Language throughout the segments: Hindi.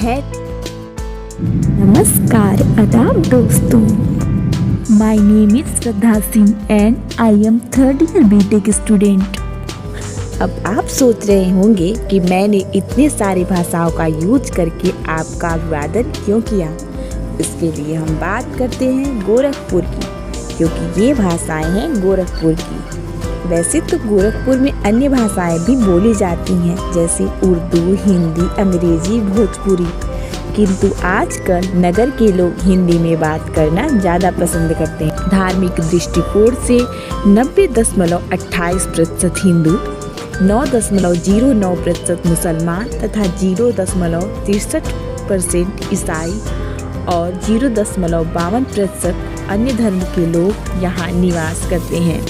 है। नमस्कार आदाब दोस्तों, my name is Shraddha Singh and I am third year BTech student. अब आप सोच रहे होंगे कि मैंने इतने सारी भाषाओं का यूज करके आपका अभिवादन क्यों किया। इसके लिए हम बात करते हैं गोरखपुर की, क्योंकि ये भाषाएं हैं गोरखपुर की। वैसे तो गोरखपुर में अन्य भाषाएं भी बोली जाती हैं, जैसे उर्दू, हिंदी, अंग्रेजी, भोजपुरी, किंतु आजकल नगर के लोग हिंदी में बात करना ज़्यादा पसंद करते हैं। धार्मिक दृष्टिकोण से 90.28% हिंदू, 9.09% मुसलमान तथा 0.63% ईसाई और 0.52% अन्य धर्म के लोग यहाँ निवास करते हैं।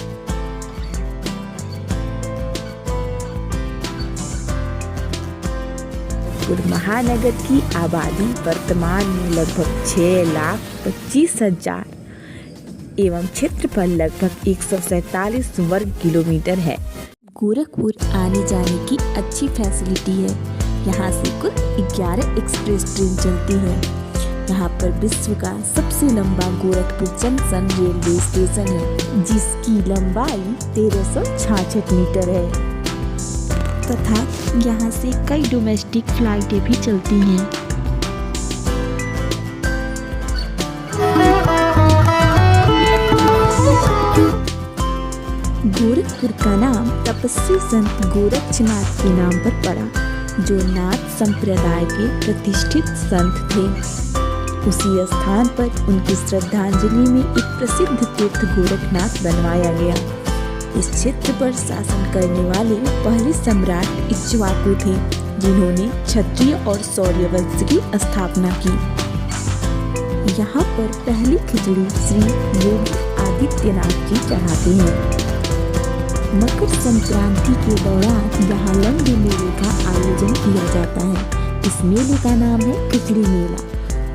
महानगर की आबादी वर्तमान में लगभग 6,25,000 एवं क्षेत्रफल लगभग 147 वर्ग किलोमीटर है। गोरखपुर आने जाने की अच्छी फैसिलिटी है। यहाँ से कुल 11 एक्सप्रेस ट्रेन चलती है। यहाँ पर विश्व का सबसे लंबा गोरखपुर जंक्शन रेलवे स्टेशन है, जिसकी लंबाई 1366 मीटर है तथा यहाँ से कई डोमेस्टिक फ्लाइटें भी चलती हैं। गोरखपुर का नाम तपस्वी संत गोरक्षनाथ के नाम पर पड़ा, जो नाथ संप्रदाय के प्रतिष्ठित संत थे। उसी स्थान पर उनकी श्रद्धांजलि में एक प्रसिद्ध तीर्थ गोरखनाथ बनवाया गया। इस क्षेत्र पर शासन करने वाले पहले सम्राट इक्ष्वाकु थे, जिन्होंने क्षत्रिय और शौर्य वंश की स्थापना की। यहाँ पर पहली खिचड़ी श्री योगी आदित्यनाथ जी चढ़ाते हैं। मकर संक्रांति के दौरान यहाँ लंबे मेले का आयोजन किया जाता है। इस मेले का नाम है खिचड़ी मेला।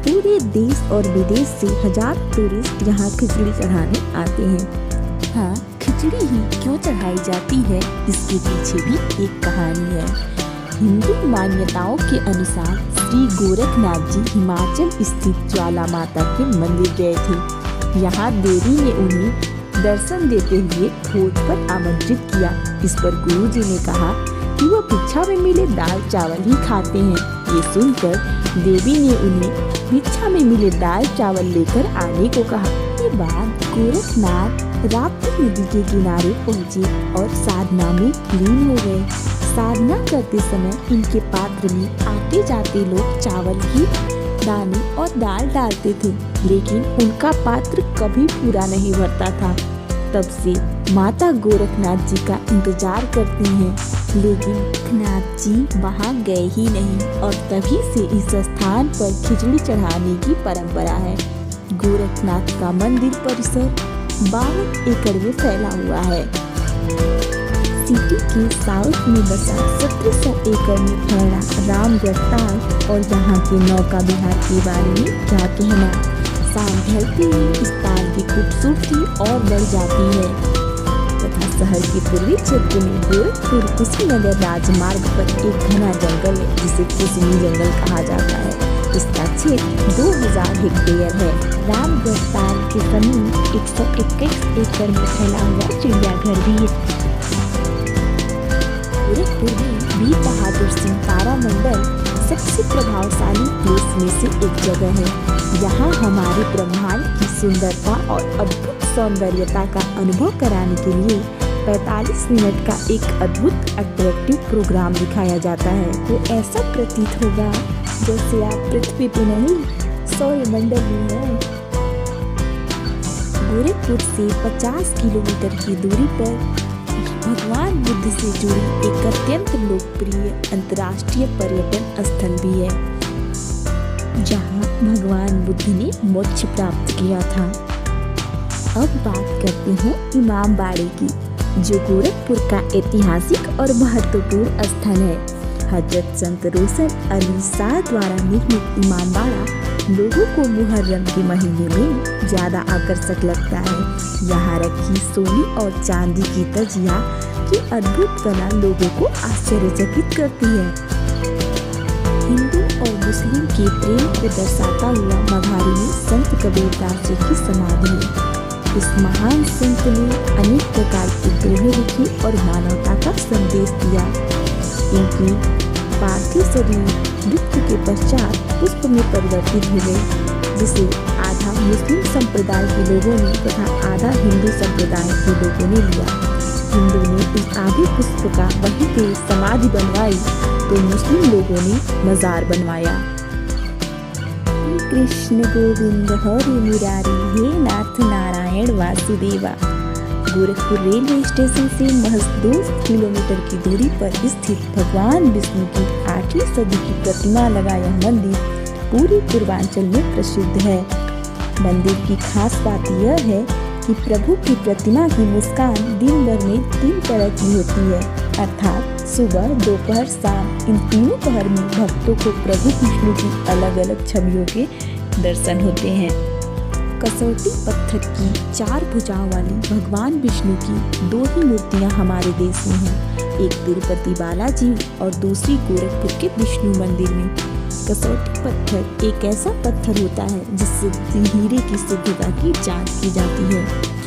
पूरे देश और विदेश से हजार टूरिस्ट यहाँ खिचड़ी चढ़ाने आते हैं। हाँ, खिचड़ी ही क्यों चढ़ाई जाती है, इसके पीछे भी एक कहानी है। हिंदू मान्यताओं के अनुसार श्री गोरखनाथ जी हिमाचल स्थित ज्वाला माता के मंदिर गए थे। यहाँ देवी ने उन्हें दर्शन देते हुए भोज पर आमंत्रित किया। इस पर गुरुजी ने कहा कि वह भिक्षा में मिले दाल चावल ही खाते हैं। ये सुनकर देवी ने उन्हें भिक्षा में मिले दाल चावल लेकर आने को कहा। के बाद गोरखनाथ राप्ती नदी के किनारे पहुँचे और साधना में लीन हो गए। साधना करते समय इनके पात्र में आते जाते लोग चावल की दाने और दाल डालते थे, लेकिन उनका पात्र कभी पूरा नहीं भरता था। तब से माता गोरखनाथ जी का इंतजार करते हैं, लेकिन गोरखनाथ जी वहाँ गए ही नहीं और तभी से इस स्थान पर खिचड़ी चढ़ाने की परंपरा है। गोरखनाथ का मंदिर परिसर 52 एकड़ में फैला हुआ है। सिटी के साउथ में बसा 1700 एकड़ में फैला रामगढ़ ताल और यहाँ के नौका विहार के बारे में क्या कहना। शाम ढलते ही इस ताल की खूबसूरती और बढ़ जाती है तथा शहर के पूर्वी क्षेत्र में गोरखपुर कुशीनगर राजमार्ग पर एक घना जंगल है, जिसे कुसमी जंगल कहा जाता है। इसका क्षेत्र 2000 हेक्टेयर है। रामगढ़ ताल के समीप 121 एकड़ में फैला हुआ चिड़ियाघर भी है। गोरखपुर में वीर बहादुर सिंह तारामंडल सबसे प्रभावशाली प्लेस में से एक जगह है। यहाँ हमारे ब्रह्मांड की सुंदरता और अद्भुत सौंदर्यता का अनुभव कराने के लिए 45 मिनट का एक अद्भुत अट्रैक्टिव प्रोग्राम दिखाया जाता है। वो ऐसा प्रतीत होगा जैसे आप पृथ्वी पे नहीं सौरमंडल में हैं। गोरखपुर से 50 किलोमीटर की दूरी पर भगवान बुद्ध से जुड़ी एक अत्यंत लोकप्रिय अंतर्राष्ट्रीय पर्यटन स्थल भी है, जहां भगवान बुद्ध ने मोक्ष प्राप्त किया था। अब बात करते हैं इमामबाड़े की, जो गोरखपुर का ऐतिहासिक और महत्वपूर्ण स्थल है। हजरत संत रोशन अली शाह द्वारा निर्मित इमामबाड़ा लोगों को मुहर्रम के महीने में ज्यादा आकर्षक लगता है। यहाँ रखी सोने और चांदी की तजिया की अद्भुत कला लोगों को आश्चर्यचकित करती है। हिंदू और मुस्लिम के प्रेम को दर्शाता हुआ मघारी में संत कबीरदास जी की समाधि है। इस महान संत ने अनेक प्रकार के दोहे लिखे और मानवता का संदेश दिया। इनकी पार्थिव शरीर मृत्यु के पश्चात पुष्प में परिवर्तित हो गए, जिसे आधा मुस्लिम संप्रदाय के लोगों ने तथा आधा हिंदू संप्रदाय के लोगों ने लिया। हिंदू ने इस आधे पुष्प का वहीं पे समाधि बनवाई, तो मुस्लिम लोगों ने मजार बनवाया। कृष्ण गोविंद हरि मुरारी, हे नाथ नारायण वासुदेवा। गोरखपुर रेलवे स्टेशन से महज 2 किलोमीटर की दूरी पर स्थित भगवान विष्णु की 8वीं सदी की प्रतिमा लगा यह मंदिर पूरे पूर्वांचल में प्रसिद्ध है। मंदिर की खास बात यह है कि प्रभु की प्रतिमा की मुस्कान दिन भर में 3 तरह की होती है, अर्थात सुबह, दोपहर, शाम। इन तीनों पहर में भक्तों को प्रभु विष्णु की अलग अलग छवियों के दर्शन होते हैं। कसौटी पत्थर की 4 भुजाओं वाली भगवान विष्णु की 2 ही मूर्तियां हमारे देश में हैं, एक तिरुपति बालाजी और दूसरी गोरखपुर के विष्णु मंदिर में। कसौटी पत्थर एक ऐसा पत्थर होता है जिससे हीरे की शुद्धता की जांच की जाती है।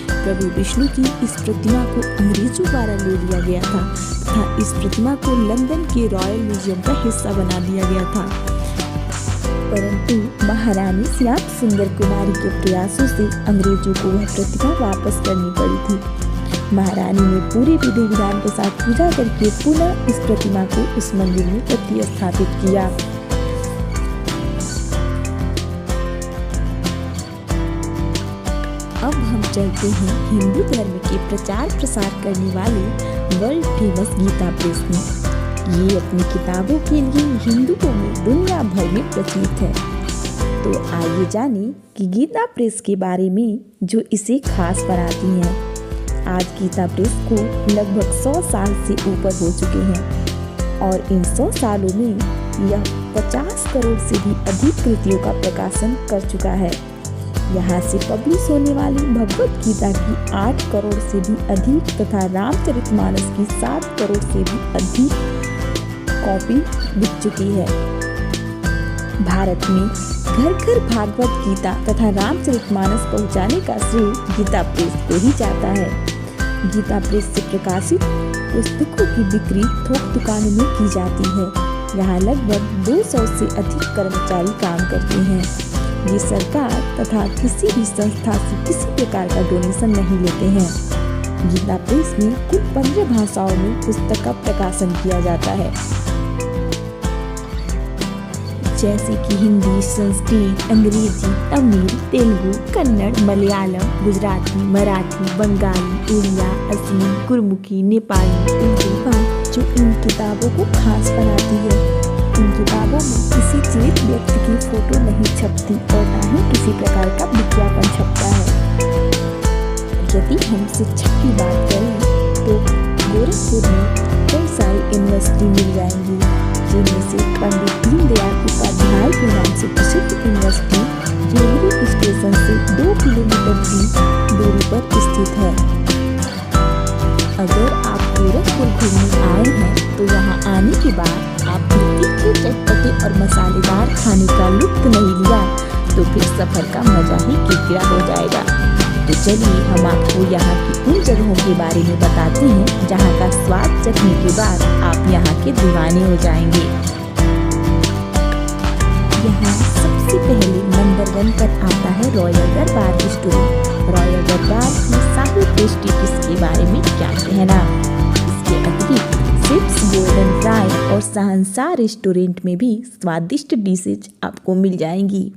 प्रभु विष्णु की इस प्रतिमा को अंग्रेजों द्वारा ले लिया गया था तथा इस प्रतिमा को लंदन के रॉयल म्यूजियम का हिस्सा बना दिया गया था, परंतु महारानी श्याम सुंदर कुमारी के प्रयासों से अंग्रेजों को वह प्रतिमा वापस करनी पड़ी थी। महारानी ने पूरे विधि विधान के साथ पूजा करके पुनः इस प्रतिमा को उस मंदिर में प्रतिस्थापित किया। अब हम चलते हैं हिंदू धर्म के प्रचार प्रसार करने वाले वर्ल्ड फेमस गीता प्रेस में। ये अपनी किताबों के लिए हिंदुओं में दुनिया भर में प्रचलित है। तो आइए जाने कि गीता प्रेस के बारे में जो इसे खास बनाती है। आज गीता प्रेस को लगभग 100 साल से ऊपर हो चुके हैं और इन 100 सालों में यह 50 करोड़ से भी अधिक कृतियों का प्रकाशन कर चुका है। यहाँ से पब्लिश होने वाली भगवत गीता की 8 करोड़ से भी अधिक तथा रामचरितमानस की 7 करोड़ से भी अधिक कॉपी बिक चुकी है। भारत में घर घर भागवत गीता तथा रामचरितमानस पहुँचाने का श्रेय गीता प्रेस को ही जाता है। गीता प्रेस से प्रकाशित पुस्तकों की बिक्री थोक दुकानों में की जाती है। यहाँ लगभग 200 से अधिक कर्मचारी काम करते हैं। ये सरकार तथा किसी भी संस्था से किसी प्रकार का डोनेशन नहीं लेते हैं। गीता प्रेस में कुल 15 भाषाओं में पुस्तक का प्रकाशन किया जाता है, जैसे कि हिंदी, संस्कृत, अंग्रेजी, तमिल, तेलुगु, कन्नड़, मलयालम, गुजराती, मराठी, बंगाली, उड़िया, असमी, गुरमुखी, नेपाली, उर्दू। जो इन किताबों को खास बनाती है, इन किताबों में किसी जीवित व्यक्ति की फोटो नहीं छपती और न ही किसी प्रकार का विज्ञापन छपता है। यदि हम शिक्षा की बात करें तो गोरखपुर में कई सारी यूनिवर्सिटी मिल जाएंगी, जिनमें से पंडित दीनदयाल उपाध्याय के नाम से प्रसिद्ध यूनिवर्सिटी रेलवे स्टेशन से 2 किलोमीटर की दूरी पर स्थित है। अगर आप गोरखपुर घूमने आए हैं तो यहाँ आने के बाद आप तीखे, चटपटे और मसालेदार खाने का लुत्फ नहीं लिया तो फिर सफर का मजा ही किरकिरा हो जाएगा। तो चलिए हम आपको यहाँ की उन जगहों के बारे में बताते हैं जहाँ का स्वाद चखने के बाद आप यहाँ के दीवाने हो जाएंगे। यहाँ सबसे पहले नंबर 1 पर आता है रॉयल दरबार रेस्टोरेंट। रॉयल दरबार की शाही टेस्टी डिश के बारे में क्या कहना। इसके अतिरिक्त सिप्स, गोल्डन फ्राई और शहंशाह रेस्टोरेंट में भी स्वादिष्ट डिशेज आपको मिल जाएंगी।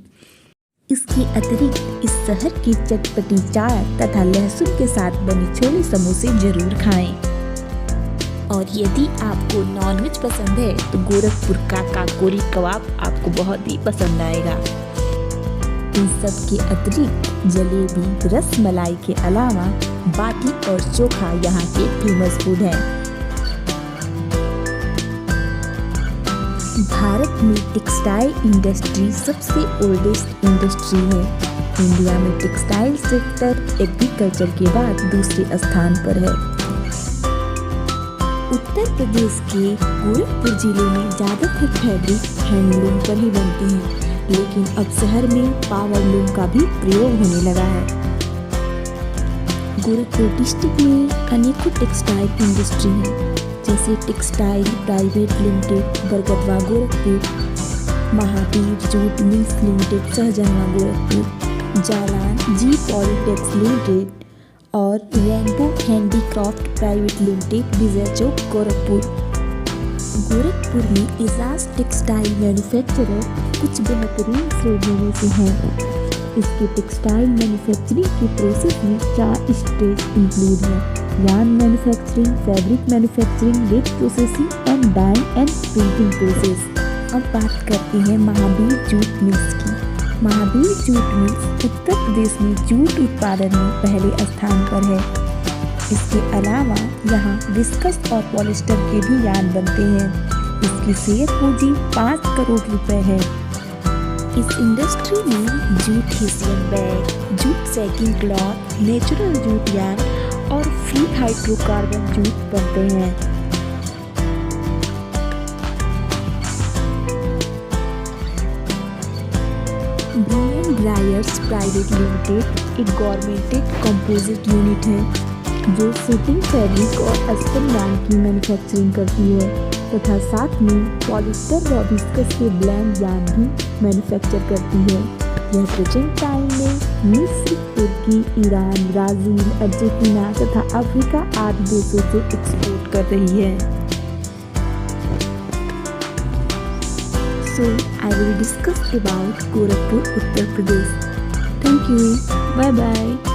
इसके अतिरिक्त इस शहर की चटपटी चाय तथा लहसुन के साथ बने छोले समोसे जरूर खाएं। और यदि आपको नॉनवेज पसंद है तो गोरखपुर का काकोरी कबाब आपको बहुत ही पसंद आएगा। इन सब के अतिरिक्त जलेबी, रस मलाई के अलावा बाटी और चोखा यहाँ के फेमस फूड हैं। भारत में टेक्सटाइल इंडस्ट्री सबसे ओल्डेस्ट इंडस्ट्री है। इंडिया में टेक्सटाइल सेक्टर एग्रीकल्चर के बाद दूसरे स्थान पर है। उत्तर प्रदेश के गोरखपुर जिले में ज़्यादातर फैब्रिक हैंडलूम पर ही बनते हैं। लेकिन अब शहर में पावर लूम का भी प्रयोग होने लगा है। गोरखपुर डिस्ट्रिक्ट में अनेकों टेक्सटाइल इंडस्ट्री है, जैसे textile private limited Baragdawa Gorakhpur, Mahavir jute mills limited Sahjanwa Gorakhpur, Jalan ji polytex limited और rainbow handicraft private limited Vijay Chowk Gorakhpur. Gorakhpur में एजाज टेक्सटाइल मैन्युफैक्चरर कुछ बेहतरीन श्रेणियों में से हैं। इसके टेक्सटाइल मैन्युफैक्चरिंग की प्रोसेस में 4 स्टेज इंक्लूड हैं: yarn manufacturing, fabric manufacturing, wet processing and dyeing and printing process. अब बात करते हैं महावीर जूट मिल्स की। महावीर जूट मिल्स उत्तर प्रदेश में जूट उत्पादन में पहले स्थान पर है। इसके अलावा यहाँ विस्कस और पॉलिस्टर के भी यार्न बनते हैं। इसकी शेयर पूंजी 5 करोड़ रुपए है। इस इंडस्ट्री में jute hessian bag, jute sacking cloth, natural jute yarn और फ्री हाइड्रोकार्बन जूट बनते हैं। ब्रिलियंट ड्रायर्स प्राइवेट लिमिटेड एक गवर्नमेंटेड कंपोजिट यूनिट है जो सूटिंग फैब्रिक और अस्तर यार्न की मैन्युफैक्चरिंग करती है तथा साथ में पॉलिस्टर व विस्कस के ब्लेंड यार्न भी मैन्युफैक्चर करती है। यह प्रेजेंट टाइम में मिस्र, तुर्की, ईरान, ब्राज़ील, अर्जेंटीना तथा अफ्रीका आदि देशों से एक्सपोर्ट कर रही है। So I will discuss about Gorakhpur, Uttar Pradesh. Thank you. Bye bye.